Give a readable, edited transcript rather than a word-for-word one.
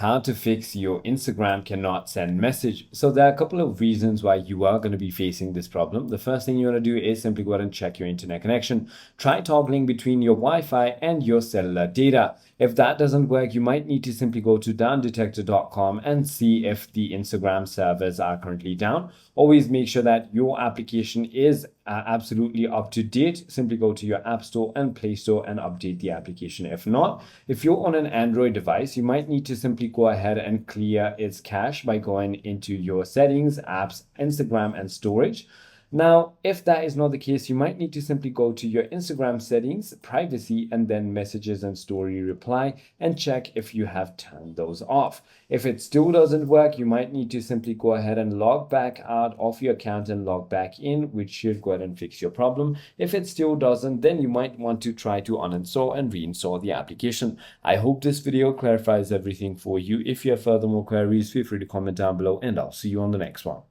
How to fix your Instagram cannot send message. So there are a couple of reasons why you are going to be facing this problem. The first thing you want to do is simply go ahead and check your internet connection. Try toggling between your Wi-Fi and your cellular data. If that doesn't work, you might need to simply go to downdetector.com and see if the Instagram servers are currently down. Always make sure that your application is absolutely up to date. Simply go to your App Store and Play Store and update the application. If not, if you're on an Android device, you might need to simply go ahead and clear its cache by going into your settings, apps, Instagram, and storage. Now, if that is not the case, you might need to simply go to your Instagram settings, privacy, and then messages and story reply and check if you have turned those off. If it still doesn't work, you might need to simply go ahead and log back out of your account and log back in, which should go ahead and fix your problem. If it still doesn't, then you might want to try to uninstall and reinstall the application. I hope this video clarifies everything for you. If you have further more queries, feel free to comment down below and I'll see you on the next one.